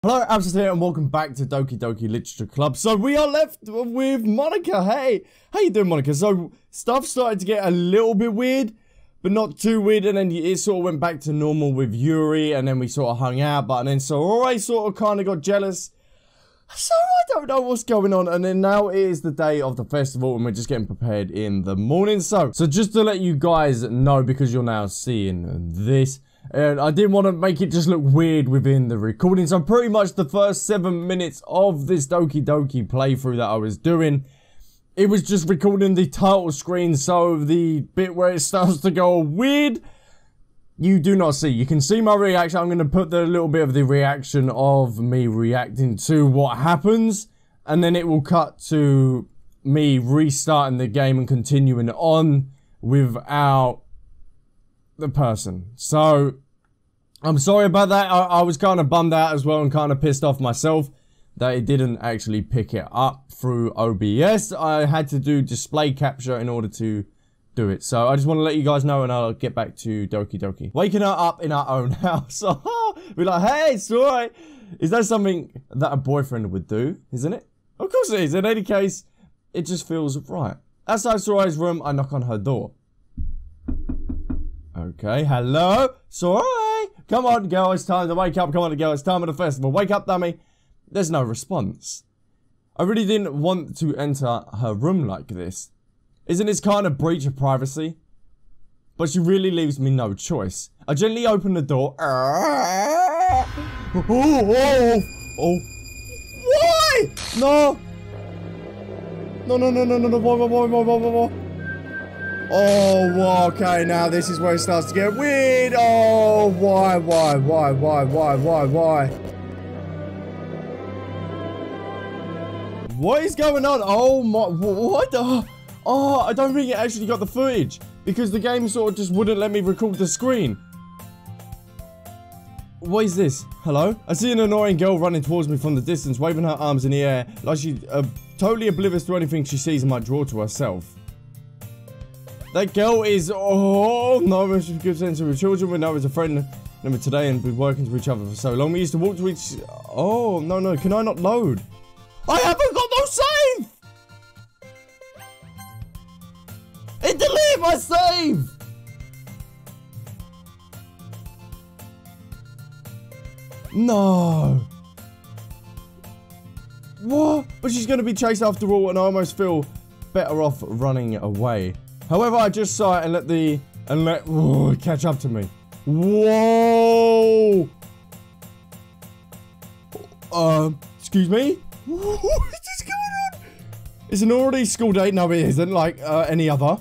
Hello, Albsterz here, and welcome back to Doki Doki Literature Club. So we are left with Monica. Hey, how you doing, Monica? So stuff started to get a little bit weird, but not too weird, and then it sort of went back to normal with Yuri, and then we sort of hung out, but then Sorai sort of kind of got jealous. So I don't know what's going on, and then now it is the day of the festival, and we're just getting prepared in the morning. So just to let you guys know, because you're now seeing this, and I didn't want to make it just look weird within the recording. So pretty much the first 7 minutes of this Doki Doki playthrough that I was doing, it was just recording the title screen. So the bit where it starts to go weird, you do not see. You can see my reaction. I'm going to put the little bit of the reaction of me reacting to what happens, and then it will cut to me restarting the game and continuing on without the person. So I'm sorry about that. I was kind of bummed out as well and kind of pissed off myself that it didn't actually pick it up through OBS. I had to do display capture in order to do it. So I just want to let you guys know, and I'll get back to Doki Doki. Waking her up in our own house. Be like, hey, it's alright. Is that something that a boyfriend would do? Isn't it? Of course it is. In any case, it just feels right. Outside Sorai's room, I knock on her door. Okay, hello? Sorai! Come on, girl, it's time to wake up. Come on, girl, it's time of the festival. Wake up, dummy. There's no response. I really didn't want to enter her room like this. Isn't this kind of breach of privacy? But she really leaves me no choice. I gently open the door. Oh. Why? No. No. Why? Oh, okay, now this is where it starts to get weird. Oh, why? What is going on? Oh my, what the? Oh, I don't think it actually got the footage, because the game sort of just wouldn't let me record the screen. What is this? Hello? I see an annoying girl running towards me from the distance, waving her arms in the air, like she's totally oblivious to anything she sees and might draw to herself. That girl is, oh no, she gives sense to her children. We know as a friend number today and been working to each other for so long. We used to walk to each, oh, no, can I not load? I haven't got no save! It deleted my save! No. What? But she's gonna be chased after all, and I almost feel better off running away. However, I just saw it and let oh, catch up to me. Whoa! Excuse me? What is this going on? It's an already school day. No, it isn't like any other.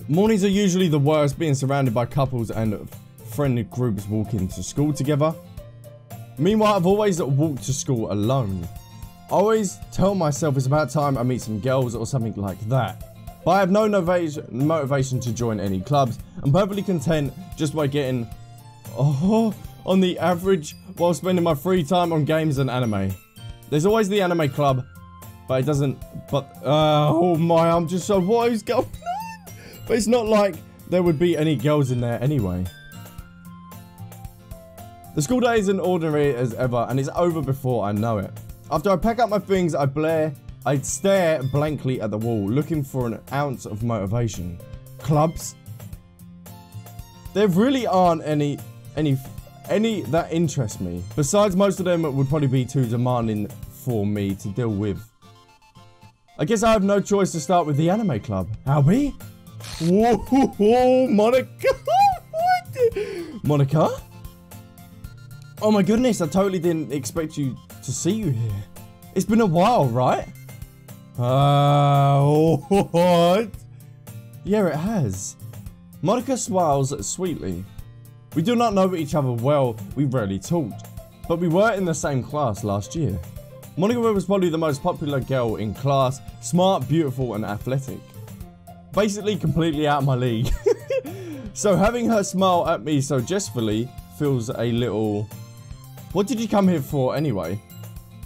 Mornings are usually the worst, being surrounded by couples and friendly groups walking to school together. Meanwhile, I've always walked to school alone. I always tell myself it's about time I meet some girls or something like that. But I have no motivation to join any clubs. I'm perfectly content just by getting on the average while spending my free time on games and anime. There's always the anime club, but it doesn't, oh my, I'm just so, what is going on? But it's not like there would be any girls in there anyway. The school day isn't ordinary as ever, and it's over before I know it. After I pack up my things, I'd stare blankly at the wall, looking for an ounce of motivation. Clubs? There really aren't any that interest me. Besides, most of them would probably be too demanding for me to deal with. I guess I have no choice to start with the anime club. Albie? Whoa, Monica? What? Monica? Oh my goodness, I totally didn't expect to see you here. It's been a while, right? What? Yeah, it has. Monica smiles sweetly. We do not know each other well, we rarely talked, but we were in the same class last year. Monica was probably the most popular girl in class, smart, beautiful, and athletic. Basically completely out of my league. So having her smile at me so jestfully feels a little... What did you come here for anyway?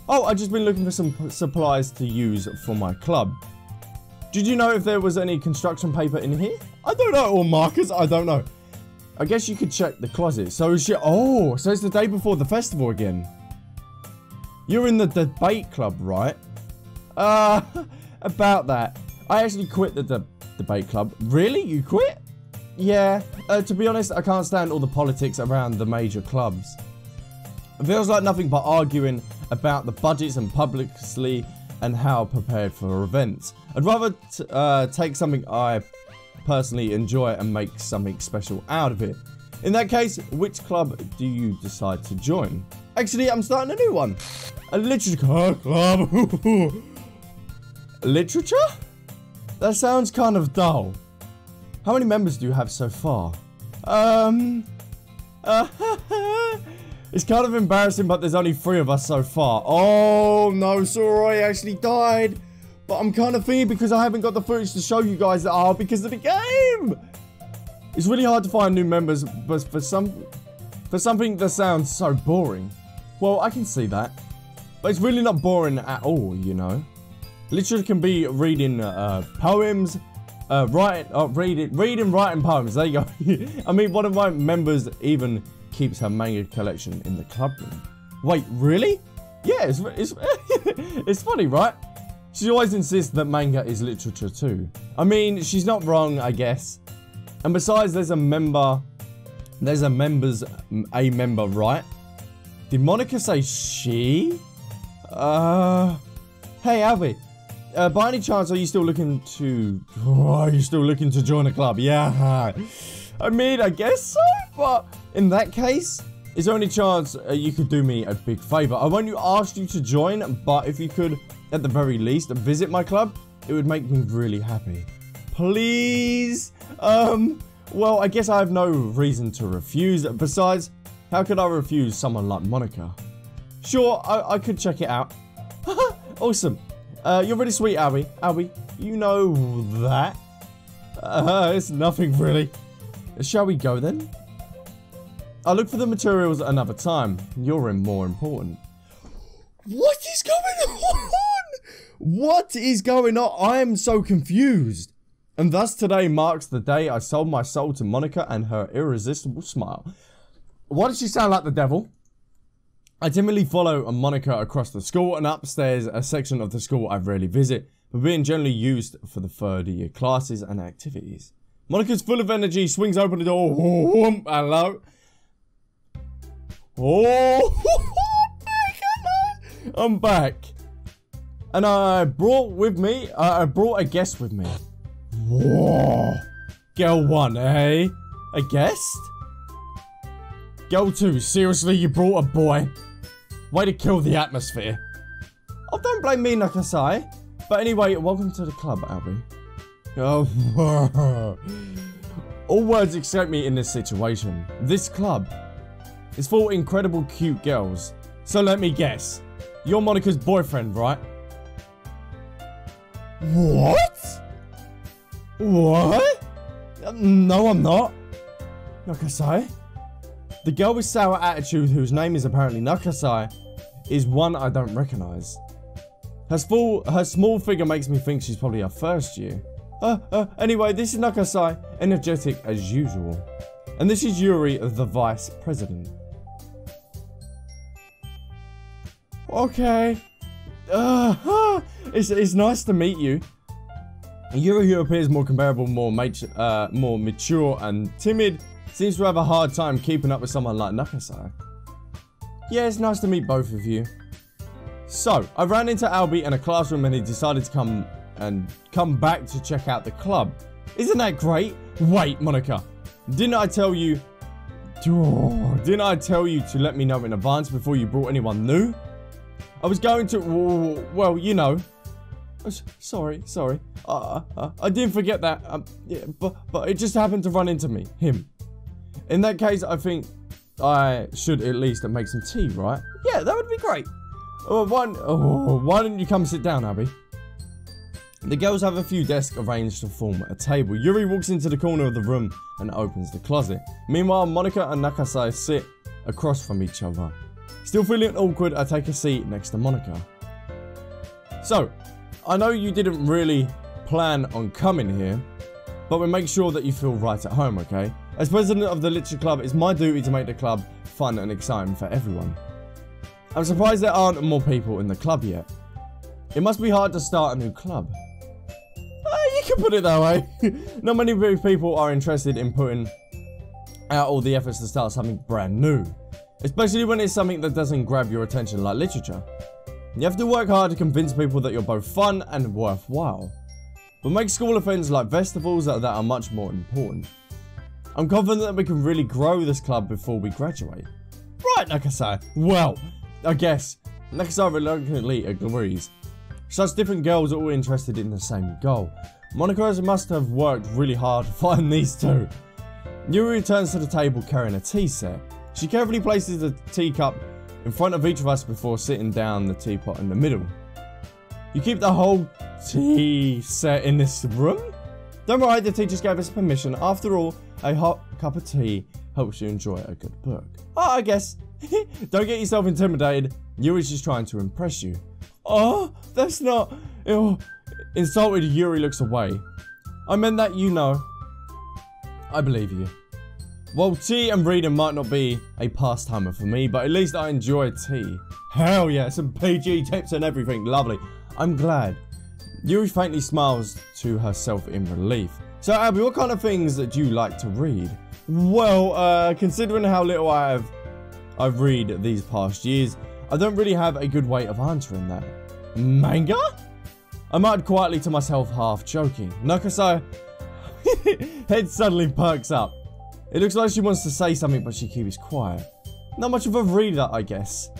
Oh, I've just been looking for some supplies to use for my club. Did you know if there was any construction paper in here? I don't know, or markers, I don't know. I guess you could check the closet. So so it's the day before the festival again. You're in the debate club, right? About that. I actually quit the debate club. Really? You quit? Yeah. To be honest, I can't stand all the politics around the major clubs. It feels like nothing but arguing about the budgets and publicly and how prepared for events. I'd rather take something I personally enjoy and make something special out of it. In that case, which club do you decide to join? Actually, I'm starting a new one. A literature club. Literature? That sounds kind of dull. How many members do you have so far? It's kind of embarrassing, but there's only 3 of us so far. Oh no, Soroi actually died. But I'm kind of thinking because I haven't got the footage to show you guys that are because of the game. It's really hard to find new members, but for something that sounds so boring. Well, I can see that. But it's really not boring at all, you know. Literature can be reading poems, reading, writing poems. There you go. I mean, one of my members even keeps her manga collection in the club room. Wait, really? Yeah, it's it's funny, right? She always insists that manga is literature too. I mean, she's not wrong, I guess. And besides, there's a member, right? Did Monica say she? Hey, Albie. By any chance, are you still looking to join a club? Yeah. I mean, I guess so, but in that case, is there any chance you could do me a big favor? I won't ask you to join, but if you could, at the very least, visit my club, it would make me really happy. Please? Well, I guess I have no reason to refuse. Besides, how could I refuse someone like Monica? Sure, I could check it out. Awesome. You're really sweet, Albie. Albie, you know that. It's nothing really. Shall we go then? I'll look for the materials another time. You're more important. What is going on? What is going on? I am so confused. And thus today marks the day I sold my soul to Monica and her irresistible smile. Why does she sound like the devil? I timidly follow Monica across the school and upstairs, a section of the school I rarely visit, but being generally used for the third year classes and activities. Monica's full of energy, swings open the door. Oh, hello. Oh, I'm back. And I brought a guest with me. Whoa. Girl 1, eh? A guest? Girl 2, seriously, you brought a boy? Way to kill the atmosphere. Oh, don't blame me, Nakasai. But anyway, welcome to the club, Albie. Oh, all words escape me in this situation. This club is full of incredible cute girls. So let me guess. You're Monica's boyfriend, right? What? What? No, I'm not. Nakasai? The girl with sour attitude, whose name is apparently Nakasai, is one I don't recognize. Her small figure makes me think she's probably her first year. Anyway, this is Nakasai, energetic as usual. And this is Yuri, the vice president. Okay. It's nice to meet you. Yuri, who appears more comparable, more mature and timid, seems to have a hard time keeping up with someone like Nakasai. Yeah, it's nice to meet both of you. So, I ran into Albie in a classroom and he decided to come back to check out the club. Isn't that great? Wait, Monica, didn't I tell you to let me know in advance before you brought anyone new? I was going to, well, you know. Sorry. I didn't forget that. Yeah, but it just happened to run into him. In that case, I think I should at least make some tea, right? Yeah, that would be great. Why don't you come sit down, Albie? The girls have a few desks arranged to form a table. Yuri walks into the corner of the room and opens the closet. Meanwhile, Monica and Nakasai sit across from each other. Still feeling awkward, I take a seat next to Monica. So, I know you didn't really plan on coming here, but we'll make sure that you feel right at home, okay? As president of the Literature Club, it's my duty to make the club fun and exciting for everyone. I'm surprised there aren't more people in the club yet. It must be hard to start a new club. You can put it that way. Not many people are interested in putting out all the efforts to start something brand new. Especially when it's something that doesn't grab your attention like literature. You have to work hard to convince people that you're both fun and worthwhile. But make school events like festivals that are much more important. I'm confident that we can really grow this club before we graduate. Right, Nakasai. Well, I guess. Nakasai reluctantly agrees. Such different girls are all interested in the same goal. Monica must have worked really hard to find these two. Yuri returns to the table carrying a tea set. She carefully places the teacup in front of each of us before sitting down the teapot in the middle. You keep the whole tea set in this room? Don't worry, the teachers gave us permission. After all, a hot cup of tea helps you enjoy a good book. Oh, I guess. Don't get yourself intimidated. Yuri's just trying to impress you. Oh, that's not... Ew. Insulted, Yuri looks away. I meant that, you know. I believe you. Well, tea and reading might not be a pastimer for me, but at least I enjoy tea. Hell yeah, some PG tips and everything. Lovely. I'm glad. Yuri faintly smiles to herself in relief. So, Abby, what kind of things do you like to read? Well, considering how little I've read these past years, I don't really have a good way of answering that. Manga? I muttered quietly to myself, half joking. Nakasai head suddenly perks up. It looks like she wants to say something, but she keeps quiet. Not much of a reader, I guess.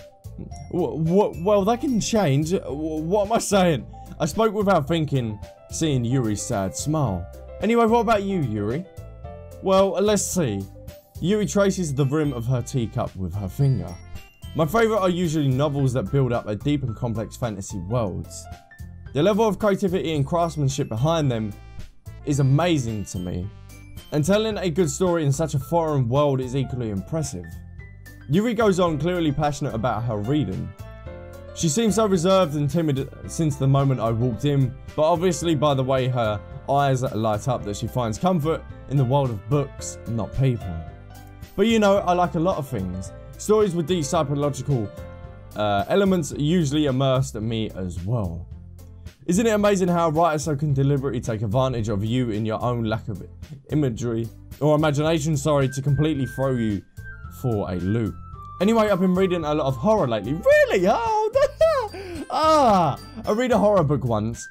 Well, that can change. What am I saying? I spoke without thinking, seeing Yuri's sad smile. Anyway, what about you, Yuri? Well, let's see. Yuri traces the rim of her teacup with her finger. My favourite are usually novels that build up a deep and complex fantasy worlds. The level of creativity and craftsmanship behind them is amazing to me. And telling a good story in such a foreign world is equally impressive. Yuri goes on, clearly passionate about her reading. She seems so reserved and timid since the moment I walked in, but obviously by the way her eyes light up that she finds comfort in the world of books, not people. But you know, I like a lot of things. Stories with these psychological elements usually immersed me as well. Isn't it amazing how a writer so can deliberately take advantage of you in your own lack of imagery or imagination, to completely throw you for a loop. Anyway, I've been reading a lot of horror lately. Really? Oh, I read a horror book once.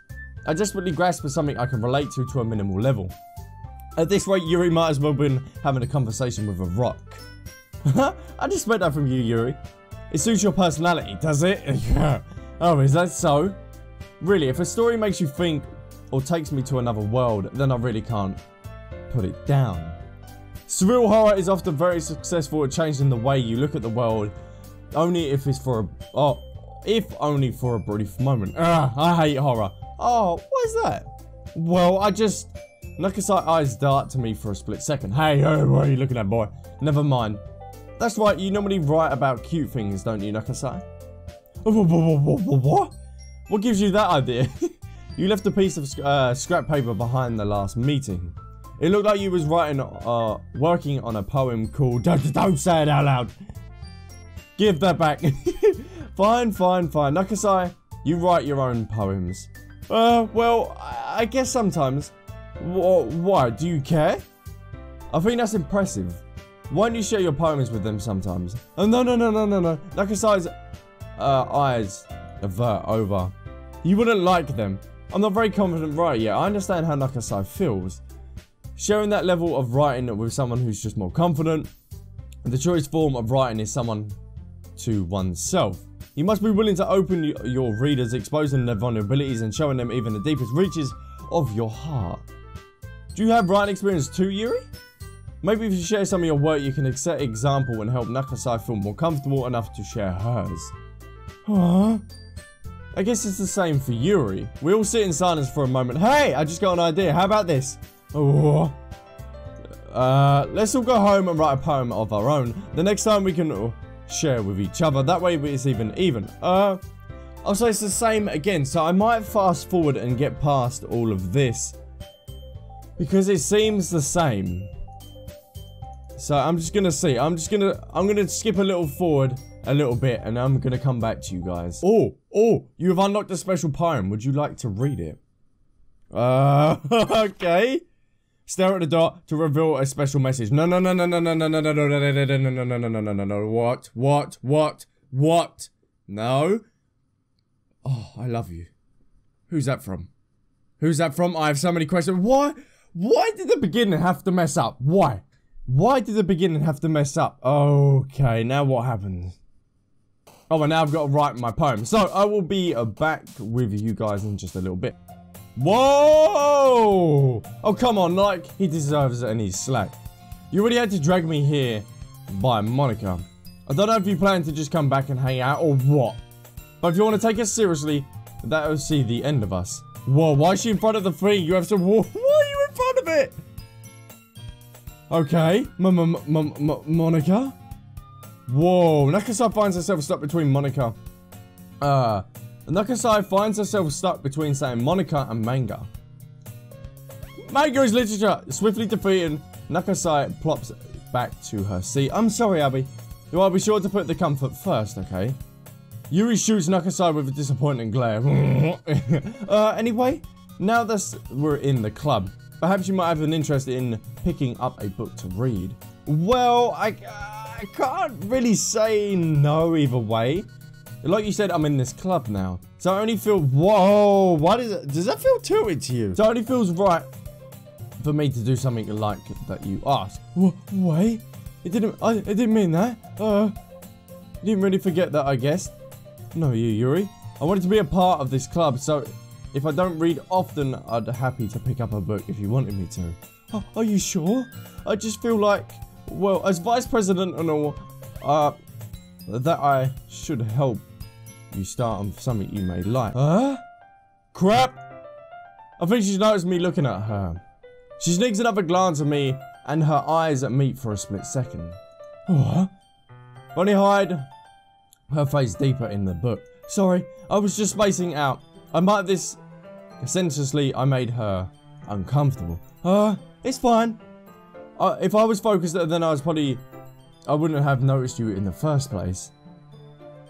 I desperately grasped for something I can relate to a minimal level. At this rate, Yuri might as well have been having a conversation with a rock. I just read that from you, Yuri. It suits your personality, does it? Oh, is that so? Really, if a story makes you think or takes me to another world, then I really can't put it down. Surreal horror is often very successful at changing the way you look at the world, only if it's for only for a brief moment. I hate horror. Oh, what is that? Well, Nakasai's eyes dart to me for a split second. Hey, what are you looking at, boy? Never mind. That's right, you normally write about cute things, don't you, Nakasai? What? What gives you that idea? You left a piece of scrap paper behind the last meeting. It looked like you was working on a poem called... Don't say it out loud. Give that back. Fine. Nakasai, you write your own poems. Well, I guess sometimes. Why? Do you care? I think that's impressive. Why don't you share your poems with them sometimes? Oh, no. Nakasai's eyes avert over. You wouldn't like them. I'm not very confident writer yet. I understand how Nakasai feels. Sharing that level of writing with someone who's just more confident. The choice form of writing is someone to oneself. You must be willing to open your readers, exposing their vulnerabilities and showing them even the deepest reaches of your heart. Do you have writing experience too, Yuri? Maybe if you share some of your work, you can set an example and help Nakasai feel more comfortable enough to share hers. Huh? I guess it's the same for Yuri. We all sit in silence for a moment. Hey, I just got an idea. How about this? Oh. Let's all go home and write a poem of our own. The next time we can share with each other. That way it's even. I'll say it's the same again. So I might fast forward and get past all of this, because it seems the same. So I'm just gonna see. I'm gonna skip a little forward a little bit, and I'm gonna come back to you guys. Oh, you have unlocked a special poem. Would you like to read it? Okay. Stare at the dot to reveal a special message. No. What? No. Oh, I love you. Who's that from? Who's that from? I have so many questions. Why did the beginning have to mess up? Why did the beginning have to mess up? Okay, now what happens? Oh, and now I've got to write my poem. So, I will be back with you guys in just a little bit. Whoa! Oh, come on, like, he deserves any slack. You already had to drag me here by Monica. I don't know if you plan to just come back and hang out or what. But if you want to take us seriously, that'll see the end of us. Whoa, why is she in front of the thing? You have to... Why are you in front of it? Okay, Monica? Whoa, Nakasai finds herself stuck between Monica. Nakasai finds herself stuck between saying Monica and manga. Manga is literature. Swiftly defeated, Nakasai plops back to her seat. I'm sorry, Abby. I'll be sure to put the comfort first, okay? Yuri shoots Nakasai with a disappointing glare. Anyway, now that we're in the club, perhaps you might have an interest in picking up a book to read. Well, I can't really say no either way. Like you said, I'm in this club now. So I only feel... Whoa, does that feel tilted to you? So it only feels right for me to do something like that you asked. Wait, I didn't mean that. Didn't really forget that, I guess. No, Yuri. I wanted to be a part of this club, so if I don't read often, I'd be happy to pick up a book if you wanted me to. Oh, are you sure? I just feel like, well, as vice president and all, that I should help you start on something you may like. Crap! I think she's noticed me looking at her. She sneaks another glance at me, and her eyes meet for a split second. What? Only hide her face deeper in the book. Sorry, I was just spacing out. I might this... Senselessly, I made her uncomfortable. It's fine. If I was focused, then I wouldn't have noticed you in the first place.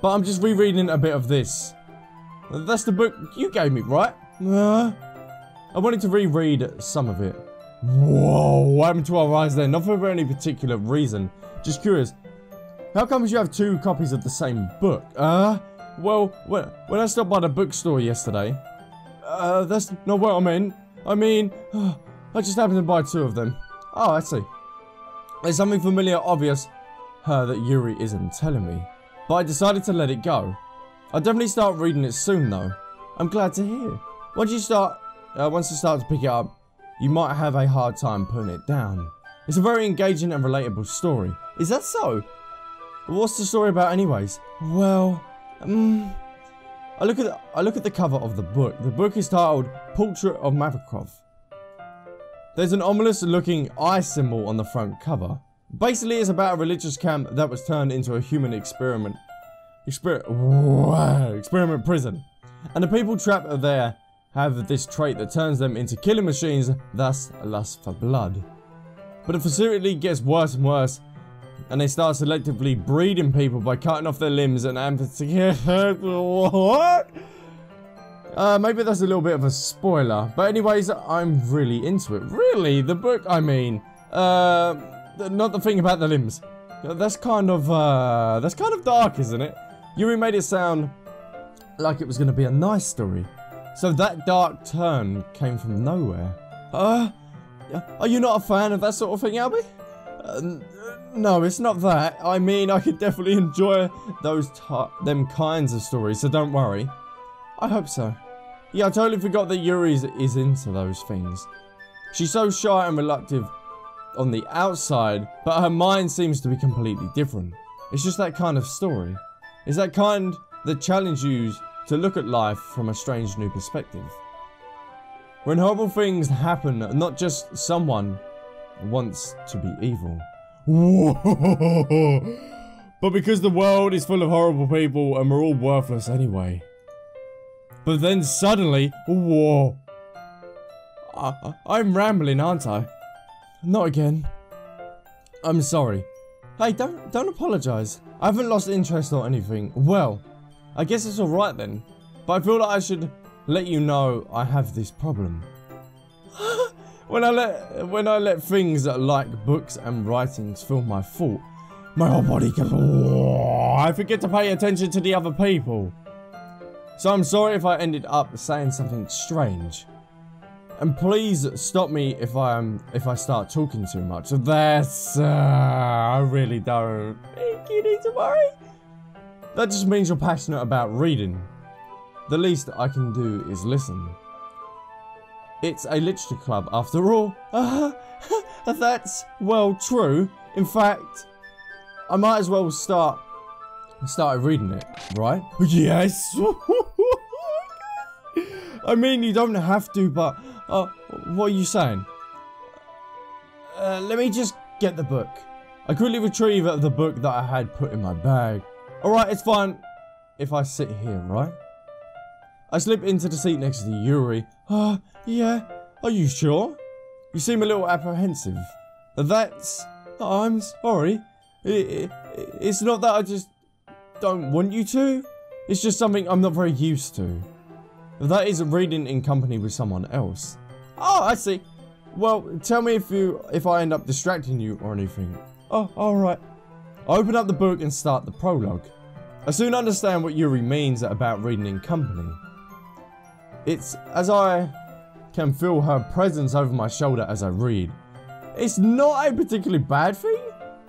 But I'm just rereading a bit of this. That's the book you gave me, right? I wanted to reread some of it. Whoa, what happened to our eyes there? Not for any particular reason. Just curious. How come you have 2 copies of the same book? Well, when I stopped by the bookstore yesterday, that's not what I meant. I mean, I just happened to buy 2 of them. Oh, I see. There's something familiar, obvious, that Yuri isn't telling me. But I decided to let it go. I'll definitely start reading it soon, though. I'm glad to hear. Once you start to pick it up, you might have a hard time putting it down. It's a very engaging and relatable story. Is that so? What's the story about anyways? Well, I look at the cover of the book. The book is titled Portrait of Mavikov. There's an ominous looking eye symbol on the front cover. Basically, it's about a religious camp that was turned into a human experiment prison. And the people trapped there have this trait that turns them into killing machines, thus a lust for blood. But the facility gets worse and worse, and they start selectively breeding people by cutting off their limbs and amputating. What? Maybe that's a little bit of a spoiler. But anyways, I'm really into it. Really? The book, I mean. Not the thing about the limbs. That's kind of dark, isn't it? Yuri made it sound like it was going to be a nice story. So that dark turn came from nowhere. Are you not a fan of that sort of thing, Albie? No, it's not that. I mean, I could definitely enjoy them kinds of stories, so don't worry. I hope so. Yeah, I totally forgot that Yuri is into those things. She's so shy and reluctant on the outside, but her mind seems to be completely different. It's just that kind of story. It's that kind that challenges you to look at life from a strange new perspective. When horrible things happen, not just someone wants to be evil. Whoa. But because the world is full of horrible people and we're all worthless anyway. But then suddenly, whoa. I'm rambling, aren't I? Not again. I'm sorry. Hey, don't apologize. I haven't lost interest or anything. Well, I guess it's alright then. But I feel like I should let you know I have this problem. When I let things like books and writings fill my thought, my whole body goes, oh, I forget to pay attention to the other people. So I'm sorry if I ended up saying something strange. And please stop me if I start talking too much. That's I really don't think you need to worry. That just means you're passionate about reading. The least I can do is listen. It's a literature club after all. That's, well, true. In fact, I might as well start reading it, right? Yes. I mean, you don't have to, but what are you saying? Let me just get the book. I quickly retrieve the book that I had put in my bag. Alright, it's fine if I sit here, right? I slip into the seat next to Yuri. Yeah. Are you sure? You seem a little apprehensive. That's... I'm sorry. It's not that I just don't want you to. It's just something I'm not very used to. That is reading in company with someone else. Oh, I see. Well, tell me if I end up distracting you or anything. Oh, alright. I open up the book and start the prologue. I soon understand what Yuri means about reading in company. It's as I can feel her presence over my shoulder as I read. It's not a particularly bad thing.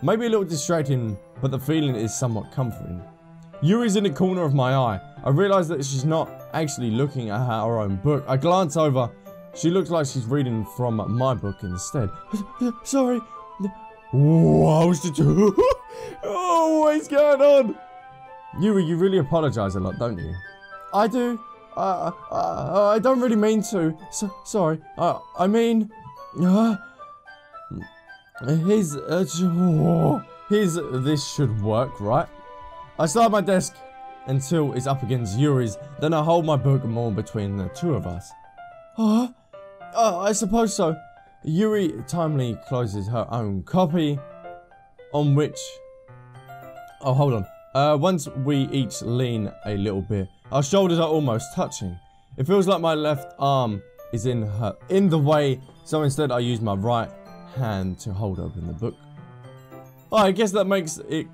Maybe a little distracting, but the feeling is somewhat comforting. Yuri's in the corner of my eye. I realise that she's not actually looking at her own book. I glance over. She looks like she's reading from my book instead. Sorry. Whoa, oh, what's going on? Yuri, you really apologise a lot, don't you? I do. I don't really mean to. Sorry. I mean... this should work, right? I start my desk until it's up against Yuri's, then I hold my book more between the two of us. I suppose so. Yuri timely closes her own copy, on which... Oh, hold on. Once we each lean a little bit, our shoulders are almost touching. It feels like my left arm is in the way, so instead I use my right hand to hold open the book. Oh, I guess that makes it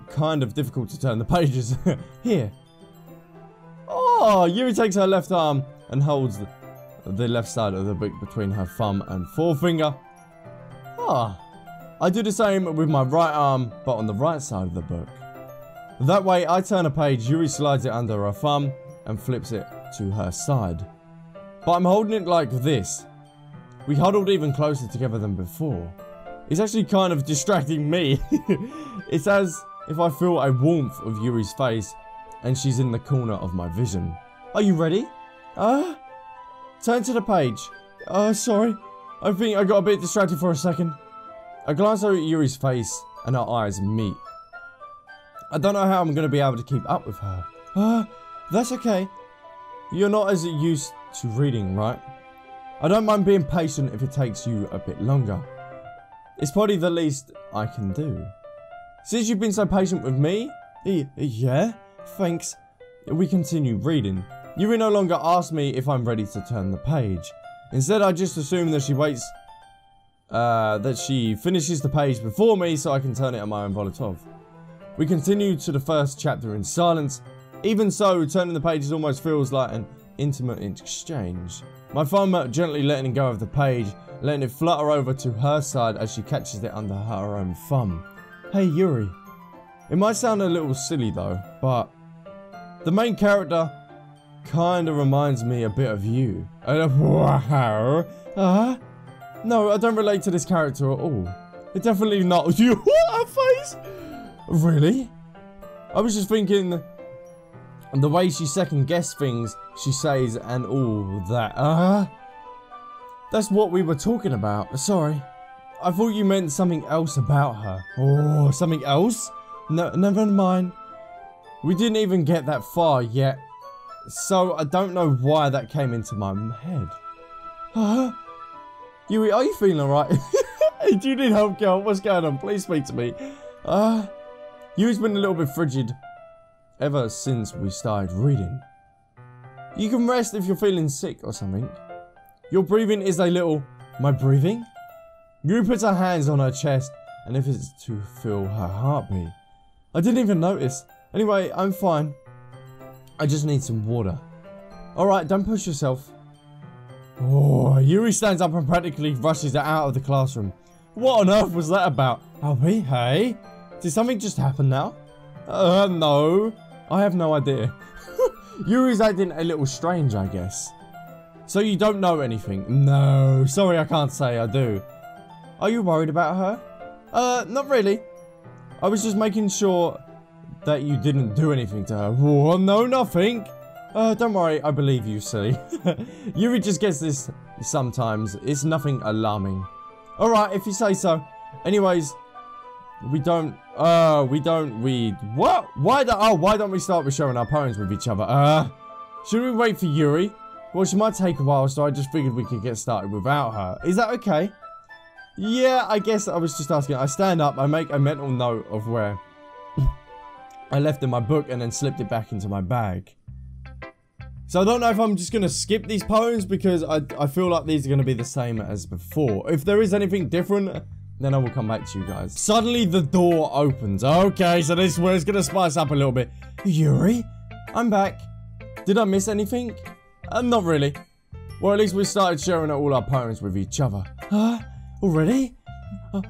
kind of difficult to turn the pages. Here. Oh, Yuri takes her left arm and holds the left side of the book between her thumb and forefinger. Ah, I do the same with my right arm, but on the right side of the book. That way, I turn a page, Yuri slides it under her thumb and flips it to her side. But I'm holding it like this. We huddled even closer together than before. It's actually kind of distracting me. It's as if I feel a warmth of Yuri's face and she's in the corner of my vision. Are you ready? Turn to the page. Sorry. I think I got a bit distracted for a second. I glance over at Yuri's face and our eyes meet. I don't know how I'm going to be able to keep up with her. That's okay. You're not as used to reading, right? I don't mind being patient if it takes you a bit longer. It's probably the least I can do. Since you've been so patient with me? Yeah, thanks. We continue reading. Yuri no longer asks me if I'm ready to turn the page. Instead, I just assume that she waits, that she finishes the page before me so I can turn it at my own volatility. We continue to the first chapter in silence. Even so, turning the pages almost feels like an intimate exchange. My thumb gently letting go of the page, letting it flutter over to her side as she catches it under her own thumb. Hey Yuri. It might sound a little silly though, but the main character kinda reminds me a bit of you. Wow. No, I don't relate to this character at all. It's definitely not you. What a face! Really? I was just thinking the way she second guesses things she says and all that. That's what we were talking about. Sorry. I thought you meant something else about her. Oh, something else? No, never mind. We didn't even get that far yet. So I don't know why that came into my head. Yuri, are you feeling alright? Do you need help, girl? What's going on? Please speak to me. Yuri's been a little bit frigid ever since we started reading. You can rest if you're feeling sick or something. Your breathing is a little... My breathing? Yuri puts her hands on her chest and if it's to feel her heartbeat. I didn't even notice. Anyway, I'm fine. I just need some water. Alright, don't push yourself. Oh, Yuri stands up and practically rushes out of the classroom. What on earth was that about? Albie, hey? Did something just happen now? No. I have no idea. Yuri's acting a little strange, I guess. So you don't know anything? No. Sorry, I can't say I do. Are you worried about her? Not really. I was just making sure that you didn't do anything to her. Oh, no, nothing. Don't worry, I believe you, silly. Yuri just gets this sometimes. It's nothing alarming. Alright, if you say so. Anyways, we don't read. What? Why don't we start with sharing our poems with each other? Should we wait for Yuri? Well, she might take a while, so I just figured we could get started without her. Is that okay? Yeah, I guess I was just asking. I stand up, I make a mental note of where I left in my book and then slipped it back into my bag. So I don't know if I'm just going to skip these poems because I feel like these are going to be the same as before. If there is anything different, then I will come back to you guys. Suddenly the door opens. Okay, so this is where it's going to spice up a little bit. Yuri, I'm back. Did I miss anything? Not really. Well, at least we started sharing all our poems with each other. Already?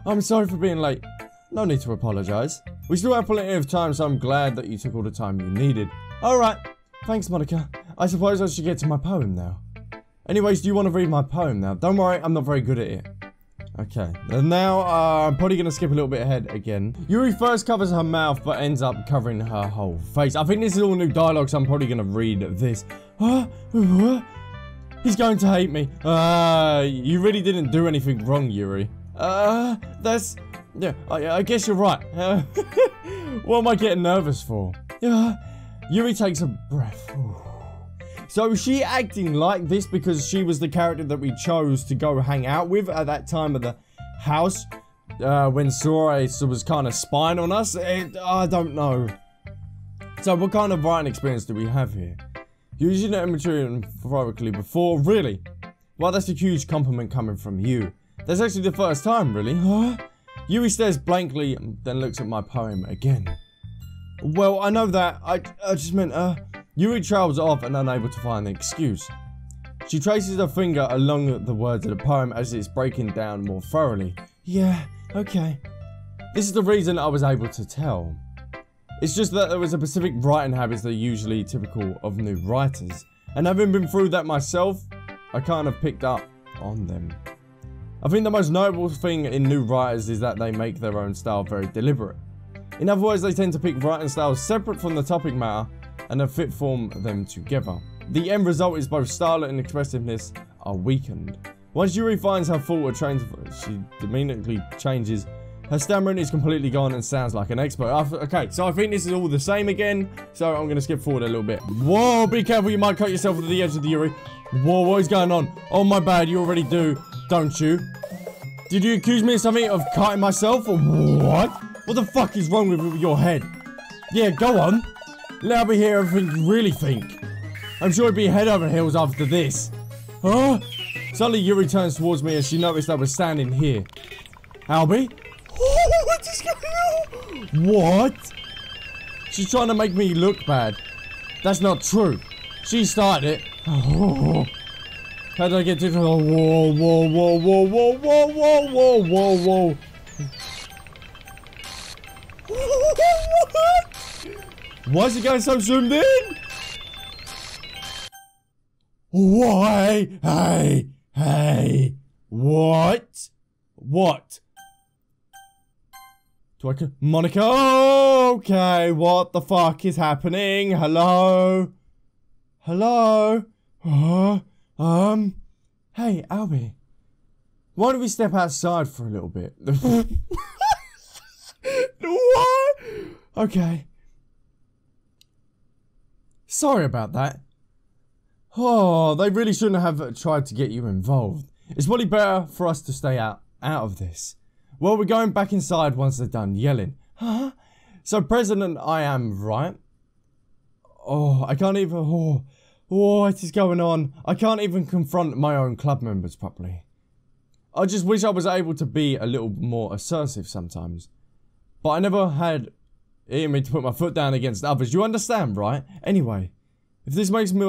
I'm sorry for being late. No need to apologize. We still have plenty of time, so I'm glad that you took all the time you needed. Alright. Thanks, Monica. I suppose I should get to my poem now. Anyways, do you want to read my poem now? Don't worry, I'm not very good at it. Okay. And now, I'm probably going to skip a little bit ahead again. Yuri first covers her mouth, but ends up covering her whole face. I think this is all new dialogue, so I'm probably going to read this. He's going to hate me. You really didn't do anything wrong, Yuri. That's... Yeah, I guess you're right. What am I getting nervous for? Yuri takes a breath. So is she acting like this because she was the character that we chose to go hang out with at that time of the house? When Sora was kind of spying on us? I don't know. So what kind of writing experience do we have here? Using it immature and thoroughly before? Really? Well, that's a huge compliment coming from you. That's actually the first time, really. Yuri stares blankly and then looks at my poem again. Well, I know that. I just meant, Yuri trails off and unable to find an excuse. She traces her finger along the words of the poem as it's breaking down more thoroughly. Yeah, okay. This is the reason I was able to tell. It's just that there was a specific writing habits that are usually typical of new writers. And having been through that myself, I kind of picked up on them. I think the most notable thing in new writers is that they make their own style very deliberate. In other words, they tend to pick writing styles separate from the topic matter and then fit form them together. The end result is both style and expressiveness are weakened. Once Yuri finds her fault or trains, she immediately changes. Her stammering is completely gone and sounds like an expert. Okay, so I think this is all the same again, so I'm going to skip forward a little bit. Whoa, be careful, you might cut yourself at the edge of the Yuri. Whoa, what is going on? Oh my bad, you already do, don't you? Did you accuse me of something, of cutting myself, or what? What the fuck is wrong with your head? Yeah, go on. Let me hear everything you really think. I'm sure it'd be head over heels after this. Huh? Suddenly Yuri turns towards me as she noticed I was standing here. Albie? Oh, what is going on? What? She's trying to make me look bad. That's not true. She started it. Oh. How did I get to the whoa, whoa, whoa, whoa, whoa, whoa, whoa, whoa, whoa. What? Why is it going so zoomed in? Why? Hey, hey. What? What? Do I... Monica? Okay, what the fuck is happening? Hello? Hello? Hey, Albie. Why don't we step outside for a little bit? What? Okay. Sorry about that. Oh, they really shouldn't have tried to get you involved. It's probably better for us to stay out of this. Well, we're going back inside once they're done yelling. Huh? So president I am, right? Oh, I can't even... Oh, what is going on? I can't even confront my own club members properly. I just wish I was able to be a little more assertive sometimes. But I never had it in me to put my foot down against others. You understand, right? Anyway, if this makes me...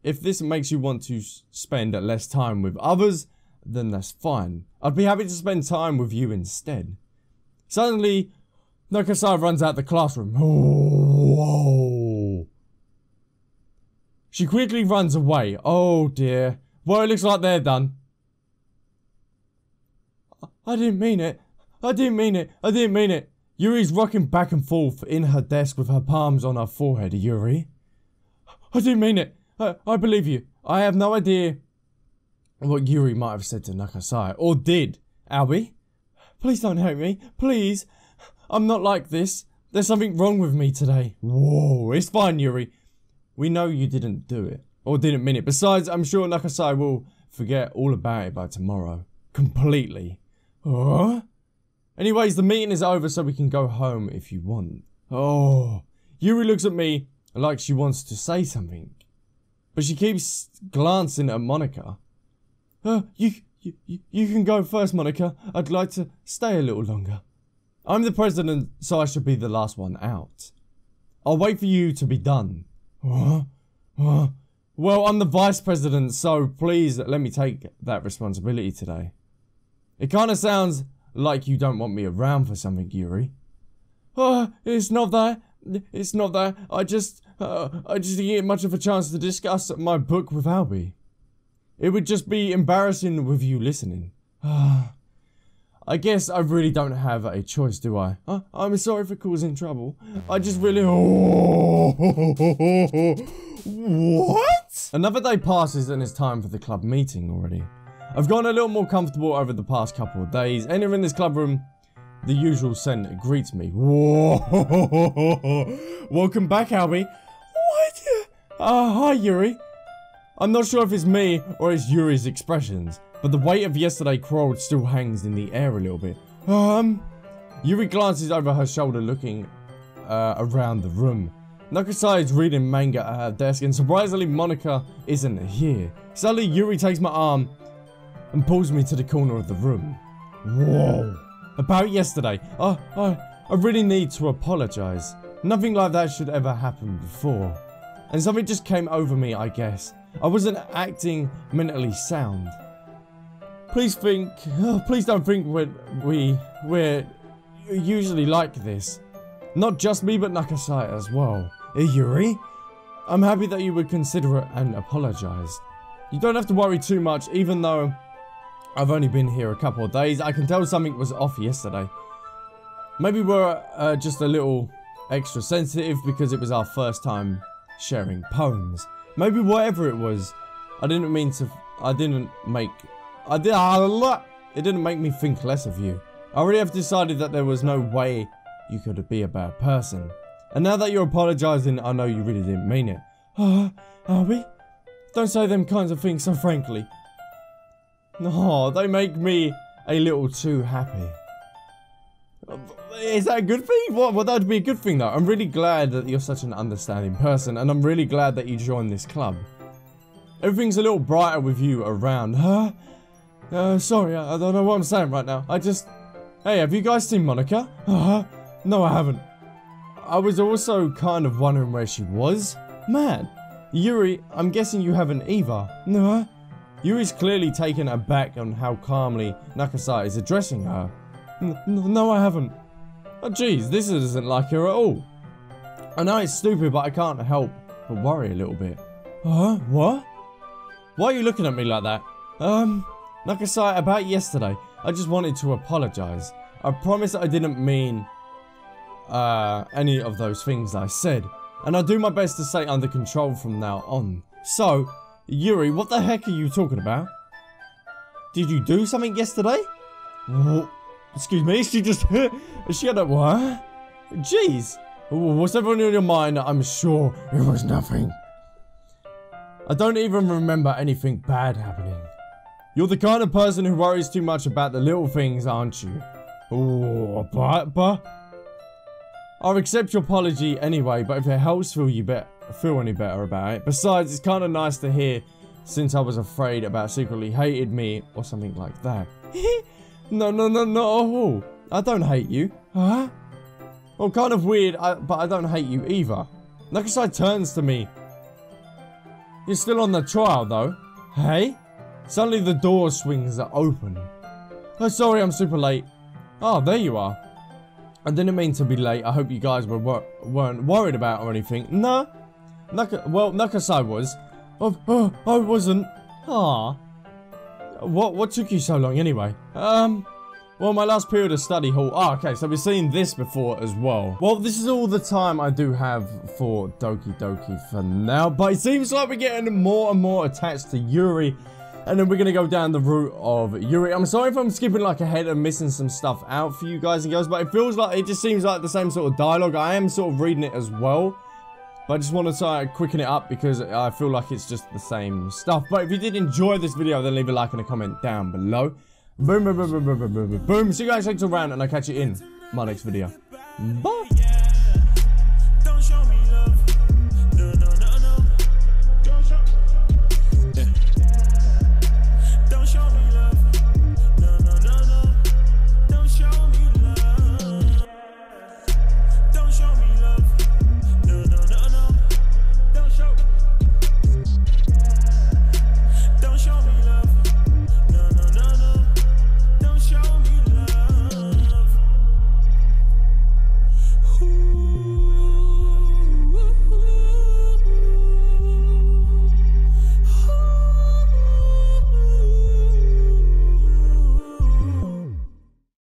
if this makes you want to spend less time with others, then that's fine. I'd be happy to spend time with you instead. Suddenly, Nakasai runs out the classroom. Oh, whoa. She quickly runs away. Oh dear. Well, it looks like they're done. I didn't mean it. I didn't mean it. I didn't mean it. Yuri's rocking back and forth in her desk with her palms on her forehead. Yuri? I didn't mean it. I believe you. I have no idea what Yuri might have said to Nakasai. Or did. Albie? Please don't hurt me. Please. I'm not like this. There's something wrong with me today. Whoa. It's fine, Yuri. We know you didn't do it. Or didn't mean it. Besides, I'm sure Nakasai will forget all about it by tomorrow. Completely. Huh? Anyways, the meeting is over so we can go home if you want. Oh. Yuri looks at me like she wants to say something. But she keeps glancing at Monika. You can go first, Monika. I'd like to stay a little longer. I'm the president, so I should be the last one out. I'll wait for you to be done. Well, I'm the vice president, so please let me take that responsibility today. It kind of sounds like you don't want me around for something, Yuri. It's not that. It's not that. I just didn't get much of a chance to discuss my book with Albie. It would just be embarrassing with you listening. I guess I really don't have a choice, do I? I'm sorry for causing trouble. I just really... What? Another day passes and it's time for the club meeting already. I've gotten a little more comfortable over the past couple of days. Entering this club room, the usual scent greets me. Whoa. Welcome back, Albie. What? Hi, Yuri. I'm not sure if it's me or it's Yuri's expressions, but the weight of yesterday crawled still hangs in the air a little bit. Yuri glances over her shoulder looking around the room. Nakasai is reading manga at her desk and surprisingly Monika isn't here. Suddenly Yuri takes my arm and pulls me to the corner of the room. Whoa. About yesterday, I really need to apologize. Nothing like that should ever happen before. And something just came over me, I guess. I wasn't acting mentally sound. Please don't think we're usually like this. Not just me, but Nakasai as well. Yuri? I'm happy that you would consider it and apologize. You don't have to worry too much, even though I've only been here a couple of days. I can tell something was off yesterday. Maybe we're just a little extra sensitive because it was our first time sharing poems. Maybe whatever it was, it didn't make me think less of you. I already have decided that there was no way you could be a bad person. And now that you're apologizing, I know you really didn't mean it. Are we? Don't say them kinds of things so frankly. No, they make me a little too happy. Is that a good thing? Well, that'd be a good thing though. I'm really glad that you're such an understanding person, and I'm really glad that you joined this club. Everything's a little brighter with you around. Sorry, I don't know what I'm saying right now. Hey, have you guys seen Monika? No, I haven't. I was also kind of wondering where she was. Man, Yuri, I'm guessing you haven't either. No. Yuri's clearly taken aback on how calmly Nakasai is addressing her. No, I haven't. Oh jeez, this isn't like her at all. I know it's stupid, but I can't help but worry a little bit. What? Why are you looking at me like that? Nakasai, about yesterday, I just wanted to apologize. I promise I didn't mean any of those things I said, and I'll do my best to stay under control from now on. So, Yuri, what the heck are you talking about? Did you do something yesterday? What? Excuse me, she had a what? Jeez, what's everyone in your mind? I'm sure it was nothing. I don't even remember anything bad happening. You're the kind of person who worries too much about the little things, aren't you? Oh, but I'll accept your apology anyway, but if it helps feel any better about it. Besides, it's kind of nice to hear since I was afraid about secretly hated me or something like that. No. I don't hate you. Huh? Well, kind of weird, but I don't hate you either. Nakasai turns to me. You're still on the trial, though. Hey? Suddenly the door swings open. Oh, sorry, I'm super late. Oh, there you are. I didn't mean to be late. I hope you guys weren't worried about or anything. No. Nakasai was. Oh, I wasn't. Ah. What took you so long anyway? Well, my last period of study hall. Oh, okay, so we've seen this before as well. Well, this is all the time I do have for Doki Doki for now. But it seems like we're getting more and more attached to Yuri. And then we're going to go down the route of Yuri. I'm sorry if I'm skipping like ahead and missing some stuff out for you guys and girls. But it feels like, it just seems like the same sort of dialogue. I am sort of reading it as well. But I just want to try to quicken it up because I feel like it's just the same stuff. But if you did enjoy this video, then leave a like and a comment down below. Boom. See you guys later around, and I'll catch you in my next video. Bye.